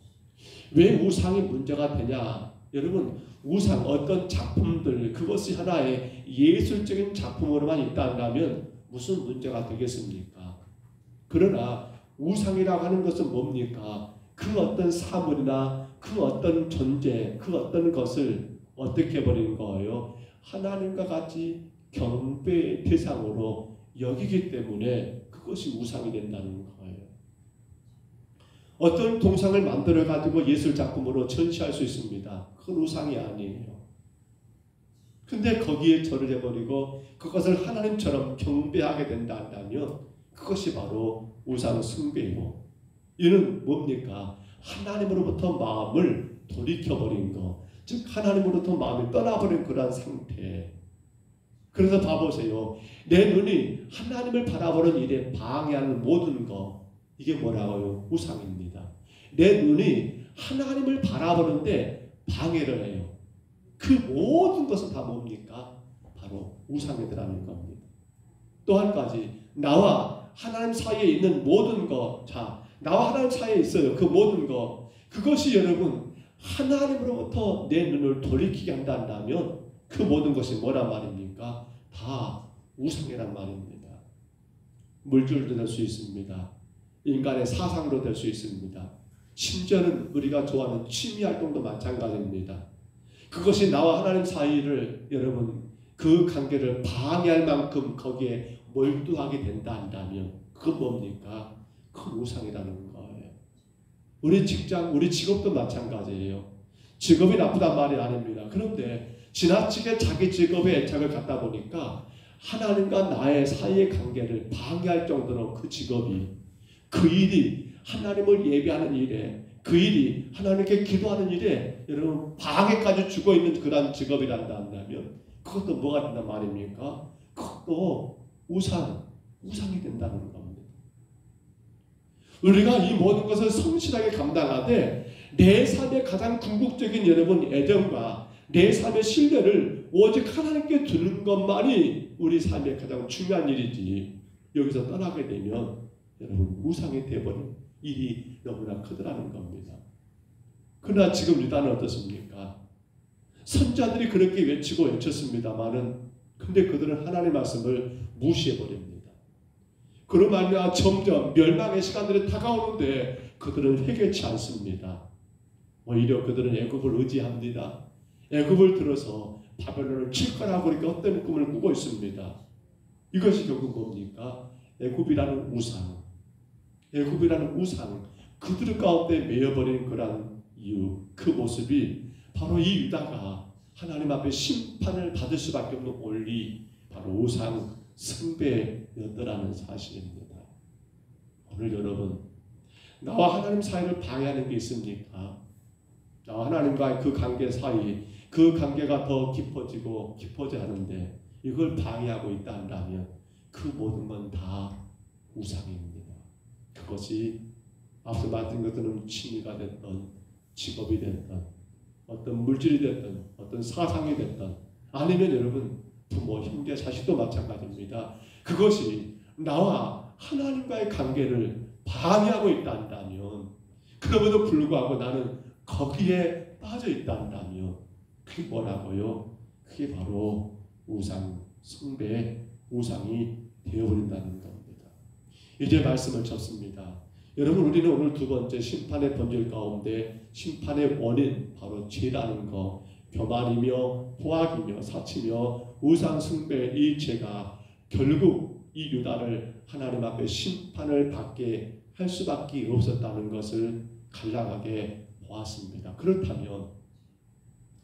A: 왜 우상이 문제가 되냐? 여러분 우상 어떤 작품들 그것이 하나의 예술적인 작품으로만 있다면 무슨 문제가 되겠습니까? 그러나 우상이라고 하는 것은 뭡니까? 그 어떤 사물이나 그 어떤 존재, 그 어떤 것을 어떻게 해버리는 거예요? 하나님과 같이 경배의 대상으로 여기기 때문에 그것이 우상이 된다는 거예요. 어떤 동상을 만들어가지고 예술작품으로 전시할 수 있습니다. 그건 우상이 아니에요. 근데 거기에 절을 해버리고 그것을 하나님처럼 경배하게 된다면 그것이 바로 우상 숭배이고 이는 뭡니까? 하나님으로부터 마음을 돌이켜버린 것, 즉 하나님으로부터 마음이 떠나버린 그러한 상태. 그래서 봐보세요. 내 눈이 하나님을 바라보는 일에 방해하는 모든 것, 이게 뭐라고요? 우상입니다. 내 눈이 하나님을 바라보는데 방해를 해요. 그 모든 것은 다 뭡니까? 바로 우상이라는 겁니다. 또 한 가지, 나와 하나님 사이에 있는 모든 것, 자, 나와 하나님 사이에 있어요. 그 모든 것, 그것이 여러분 하나님으로부터 내 눈을 돌이키게 한다면 그 모든 것이 뭐란 말입니까? 다 우상이란 말입니다. 물질도 될 수 있습니다. 인간의 사상으로 될 수 있습니다. 심지어는 우리가 좋아하는 취미활동도 마찬가지입니다. 그것이 나와 하나님 사이를 여러분 그 관계를 방해할 만큼 거기에 몰두하게 된다면 그건 뭡니까? 그건 우상이라는 거예요. 우리 직장, 우리 직업도 마찬가지예요. 직업이 나쁘단 말이 아닙니다. 그런데 지나치게 자기 직업에 애착을 갖다 보니까 하나님과 나의 사이의 관계를 방해할 정도로 그 직업이, 그 일이 하나님을 예배하는 일에, 그 일이 하나님께 기도하는 일에 여러분 방해까지 주고 있는 그런 직업이란다 한다면 그것도 뭐가 된단 말입니까? 그것도 우상이 된다는 겁니다. 우리가 이 모든 것을 성실하게 감당하되 내 삶의 가장 궁극적인 여러분 애정과 내 삶의 신뢰를 오직 하나님께 두는 것만이 우리 삶의 가장 중요한 일이지, 여기서 떠나게 되면 여러분 우상이 되어버린 일이 너무나 크더라는 겁니다. 그러나 지금 유다는 어떻습니까? 선자들이 그렇게 외치고 외쳤습니다마는 근데 그들은 하나님의 말씀을 무시해버립니다. 그로 말미암아 점점 멸망의 시간들이 다가오는데 그들은 회개치 않습니다. 오히려 그들은 애굽을 의지합니다. 애굽을 들어서 바벨론을 칠 거라고 그렇게 헛된 꿈을 꾸고 있습니다. 이것이 결국 뭡니까? 애굽이라는 우상, 그들 가운데 매여버린 그런 이유, 그 모습이 바로 이 유다가 하나님 앞에 심판을 받을 수밖에 없는 원리, 바로 우상 숭배였더라는 사실입니다. 오늘 여러분, 나와 하나님 사이를 방해하는 게 있습니까? 나와 하나님과의 그 관계 사이, 그 관계가 더 깊어져 하는데 이걸 방해하고 있다 한다면 그 모든 건 다 우상입니다. 그것이 앞서 말씀 것들은 취미가 됐던, 직업이 됐던, 어떤 물질이 됐던, 어떤 사상이 됐던, 아니면 여러분 부모, 형제, 자식도 마찬가지입니다. 그것이 나와 하나님과의 관계를 방해하고 있다 한다면, 그럼에도 불구하고 나는 거기에 빠져 있다 한다면 그게 뭐라고요? 그게 바로 우상 숭배, 우상이 되어버린다는 겁니다. 이제 말씀을 접습니다. 여러분, 우리는 오늘 두 번째 심판의 본질 가운데 심판의 원인, 바로 죄라는 거, 교만이며 포악이며 사치며 우상 숭배, 이 죄가 결국 이 유다를 하나님 앞에 심판을 받게 할 수밖에 없었다는 것을 간략하게 보았습니다. 그렇다면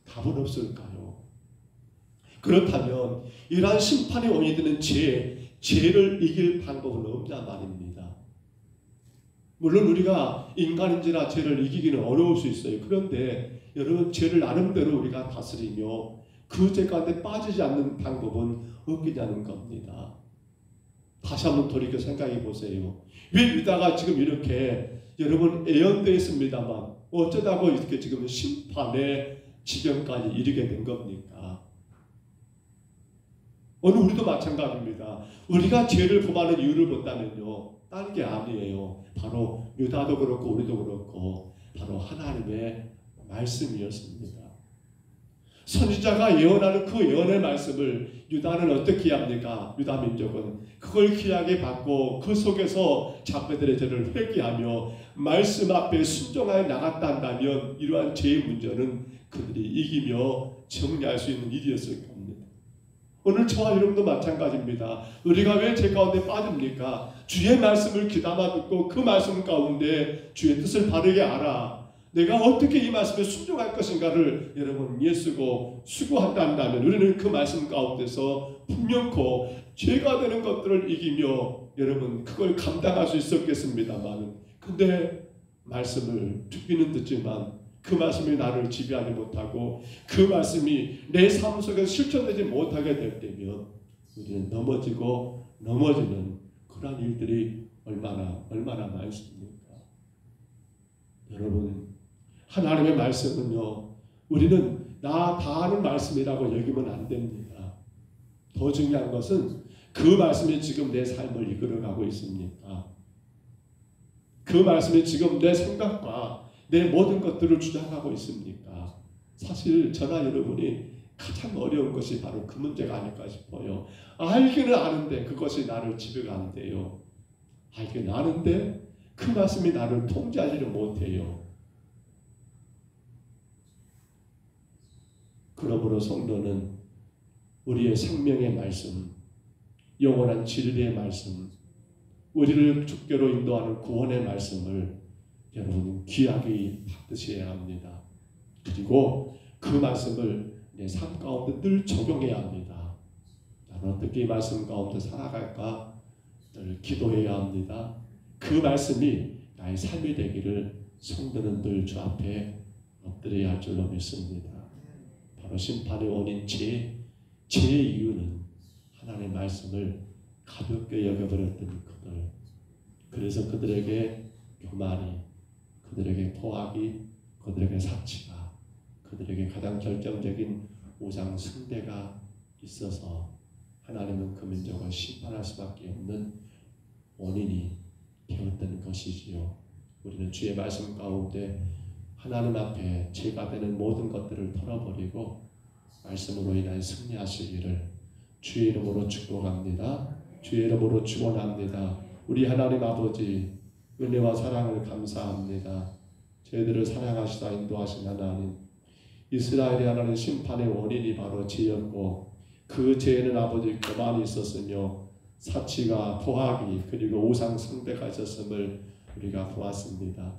A: 답은 없을까요? 그렇다면 이러한 심판의 원인이 되는 죄를 이길 방법은 없냐 말입니다. 물론 우리가 인간인지라 죄를 이기기는 어려울 수 있어요. 그런데 여러분, 죄를 나름대로 우리가 다스리며 그 죄 가운데 빠지지 않는 방법은 없겠냐는 겁니다. 다시 한번 돌이켜 생각해 보세요. 왜 유다가 지금 이렇게 여러분 애연되어 있습니다만 어쩌다고 이렇게 지금 심판의 지경까지 이르게 된 겁니까? 오늘 우리도 마찬가지입니다. 우리가 죄를 범하는 이유를 본다면요, 다른 게 아니에요. 바로 유다도 그렇고 우리도 그렇고 바로 하나님의 말씀이었습니다. 선지자가 예언하는 그 예언의 말씀을 유다는 어떻게 합니까? 유다 민족은 그걸 귀하게 받고 그 속에서 자기들의 죄를 회개하며 말씀 앞에 순종하여 나갔다 한다면 이러한 죄의 문제는 그들이 이기며 정리할 수 있는 일이었을 겁니다. 오늘 저와 여러분도 마찬가지입니다. 우리가 왜 죄 가운데 빠집니까? 주의 말씀을 귀담아 듣고 그 말씀 가운데 주의 뜻을 바르게 알아 내가 어떻게 이 말씀에 순종할 것인가를 여러분 예수고 수고한다 한다면 우리는 그 말씀 가운데서 분명코 죄가 되는 것들을 이기며 여러분 그걸 감당할 수 있었겠습니다만, 근데 말씀을 듣기는 듣지만 그 말씀이 나를 지배하지 못하고 그 말씀이 내 삶 속에 실천되지 못하게 될 때면 우리는 넘어지는 그런 일들이 얼마나 많습니까? 여러분, 하나님의 말씀은요, 우리는 나 다 아는 말씀이라고 여기면 안 됩니다. 더 중요한 것은 그 말씀이 지금 내 삶을 이끌어가고 있습니까? 그 말씀이 지금 내 생각과 내 모든 것들을 주장하고 있습니까? 사실 저나 여러분이 가장 어려운 것이 바로 그 문제가 아닐까 싶어요. 알기는 아는데 그것이 나를 지배하는데요. 알기는 아는데 그 말씀이 나를 통제하지를 못해요. 그러므로 성도는 우리의 생명의 말씀, 영원한 진리의 말씀, 우리를 주께로 인도하는 구원의 말씀을 여러분 귀하게 받으셔야 합니다. 그리고 그 말씀을 내 삶 가운데 늘 적용해야 합니다. 나는 어떻게 이 말씀 가운데 살아갈까 늘 기도해야 합니다. 그 말씀이 나의 삶이 되기를 성도는 늘 주 앞에 엎드려야 할 줄로 믿습니다. 바로 심판의 원인 죄의 이유는 하나님의 말씀을 가볍게 여겨버렸던 그들. 그래서 그들에게 교만이, 그들에게 포악이, 그들에게 사치가, 그들에게 가장 결정적인 우상 숭배가 있어서 하나님은 그 민족을 심판할 수밖에 없는 원인이 되었던 것이지요. 우리는 주의 말씀 가운데 하나님 앞에 죄가 되는 모든 것들을 털어버리고 말씀으로 인하여 승리하시기를 주의 이름으로 축복합니다. 주의 이름으로 축원합니다. 우리 하나님 아버지 은혜와 사랑을 감사합니다. 저희들을 사랑하시다 인도하신 하나님, 이스라엘의 하나님 심판의 원인이 바로 죄였고 그 죄에는 아버지 교만이 있었으며 사치가 포악이 그리고 우상 숭배가 있었음을 우리가 보았습니다.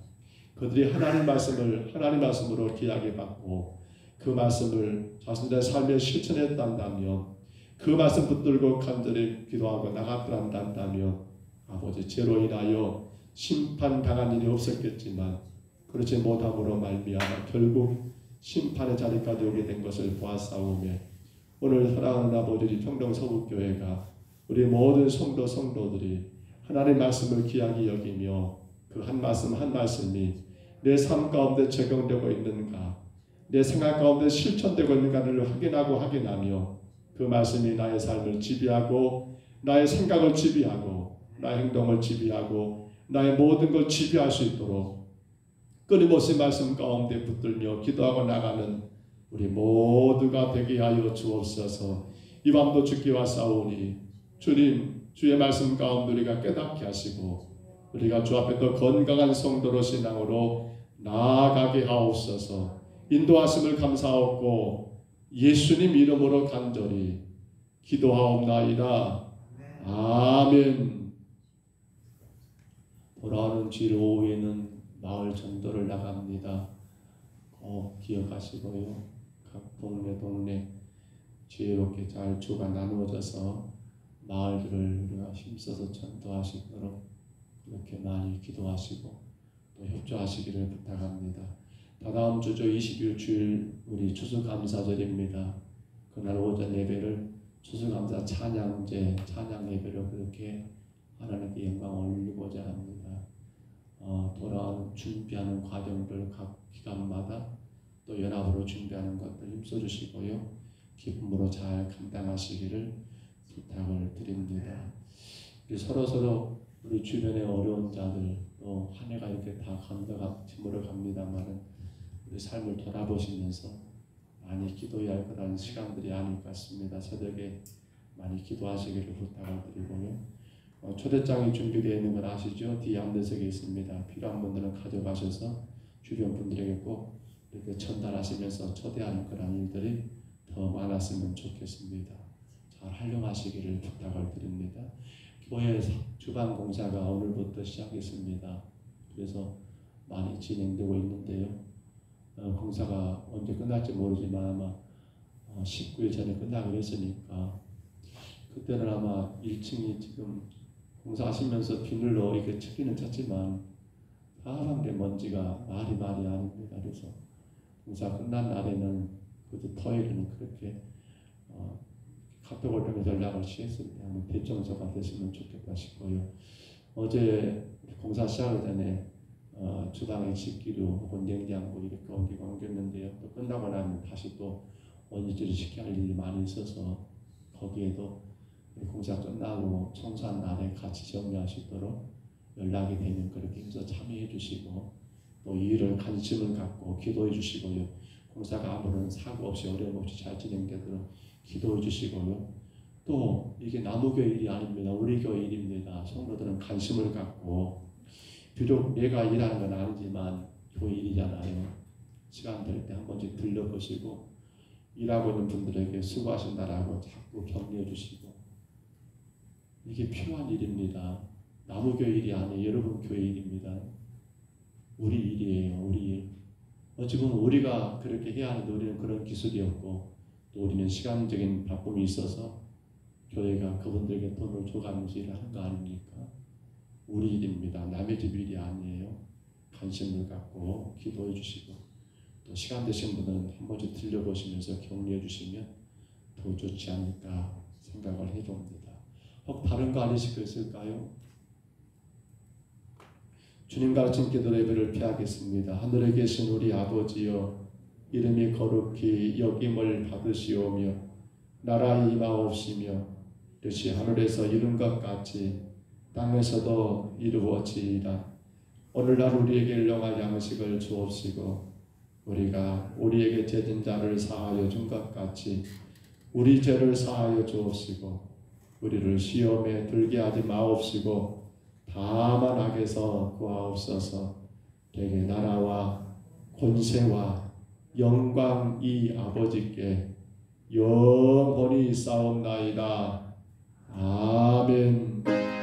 A: 그들이 하나님 말씀으로 귀하게 받고 그 말씀을 자신들의 삶에 실천했단다면 그 말씀 붙들고 간절히 기도하고 나갔단다면 아버지 죄로 인하여 심판당한 일이 없었겠지만 그렇지 못함으로 말미암아 결국 심판의 자리까지 오게 된 것을 보았사오며 오늘 사랑하는 아버지 평동서북교회가 우리 모든 성도들이 하나님 말씀을 귀하게 여기며 그 한 말씀이 내 삶 가운데 적용되고 있는가, 내 생각 가운데 실천되고 있는가를 확인하며 그 말씀이 나의 삶을 지배하고 나의 생각을 지배하고 나의 행동을 지배하고 나의 모든 걸 지배할 수 있도록 끊임없이 말씀 가운데 붙들며 기도하고 나가는 우리 모두가 되게 하여 주옵소서. 이 밤도 주께 왔사오니 주님 주의 말씀 가운데 우리가 깨닫게 하시고 우리가 주 앞에 더 건강한 성도로 신앙으로 나아가게 하옵소서. 인도하심을 감사하옵고 예수님 이름으로 간절히 기도하옵나이다. 아멘. 돌아오는 주일 오후에는 마을 전도를 나갑니다. 꼭 기억하시고요. 각 동네 지혜롭게 잘 주가 나누어져서 마을들을 우리가 힘써서 전도하시도록 그렇게 많이 기도하시고 또 협조하시기를 부탁합니다. 다다음 주죠 20일 주일 우리 추수감사절입니다. 그날 오전 예배를 추수감사 찬양 예배로 그렇게 하나님께 영광을 올리고자 합니다. 돌아오는 준비하는 과정들 각 기간마다 또 연합으로 준비하는 것들 힘써 주시고요. 기쁨으로 잘 감당하시기를 부탁을 드립니다. 우리 서로 우리 주변의 어려운 자들 또 한 해가 이렇게 다 짐으로 갑니다만은 우리 삶을 돌아보시면서 많이 기도해야 할 그런 시간들이 아닐 것 같습니다. 새벽에 많이 기도하시기를 부탁을 드리고요. 초대장이 준비되어 있는 걸 아시죠? 뒤에 안내석에 있습니다. 필요한 분들은 가져가셔서 주변 분들에게 꼭 이렇게 전달하시면서 초대하는 그런 일들이 더 많았으면 좋겠습니다. 잘 활용하시기를 부탁을 드립니다. 교회 주방 공사가 오늘부터 시작했습니다. 그래서 많이 진행되고 있는데요. 공사가 언제 끝날지 모르지만 아마 19일 전에 끝나기로 했으니까 그때는 아마 1층이 지금 공사하시면서 비늘로 이렇게 쳤기는 쳤지만 사람의 먼지가 말이 아닙니다. 그래서 공사 끝난 날에는 그것도 토요일에는 그렇게 카톡을 통해서 연락을 취했습니다. 대청소가 됐으면 좋겠다 싶고요. 어제 공사 시작하기 전에 주방에 집기류 혹은 냉장고 이렇게 옮겼는데요. 또 끝나고 나면 다시 또 원위치를 시켜야 할 일이 많이 있어서 거기에도 공사 끝나고 청소한 날에 같이 정리할 수 있도록 연락이 되면 그렇게 해서 참여해 주시고 또 이 일을 관심을 갖고 기도해 주시고요. 공사가 아무런 사고 없이 어려움 없이 잘 진행되도록 기도해 주시고요. 또 이게 남우교회 일이 아닙니다. 우리 교회 일입니다. 성도들은 관심을 갖고 비록 내가 일하는 건 아니지만 교회 일이잖아요. 시간 될 때 한 번씩 들려보시고 일하고 있는 분들에게 수고하신다라고 자꾸 격려해 주시고 이게 필요한 일입니다. 남우교회 일이 아니에요. 여러분 교회 일입니다. 우리 일이에요. 우리 일. 어찌 보면 우리가 그렇게 해야 하는데 우리는 그런 기술이 없고 또 우리는 시간적인 바쁨이 있어서 교회가 그분들에게 돈을 줘가면서 일하는 거 아닙니까? 우리 일입니다. 남의 집 일이 아니에요. 관심을 갖고 기도해 주시고 또 시간 되신 분은 한 번씩 들려보시면서 격려해 주시면 더 좋지 않을까 생각을 해봅니다. 혹 다른 거 아니실 거 있을까요? 주님 가르친 기도 예배를 피하겠습니다. 하늘에 계신 우리 아버지여, 이름이 거룩히 여김을 받으시오며 나라의 임하옵시며 뜻이 하늘에서 이룬 것 같이 땅에서도 이루어지이다. 오늘날 우리에게 일용할 양식을 주옵시고 우리가 우리에게 죄진 자를 사하여 준 것 같이 우리 죄를 사하여 주옵시고 우리를 시험에 들게 하지 마옵시고 다만 악에서 구하옵소서. 되게 나라와 권세와 영광이 아버지께 영원히 싸움나이다. 아멘.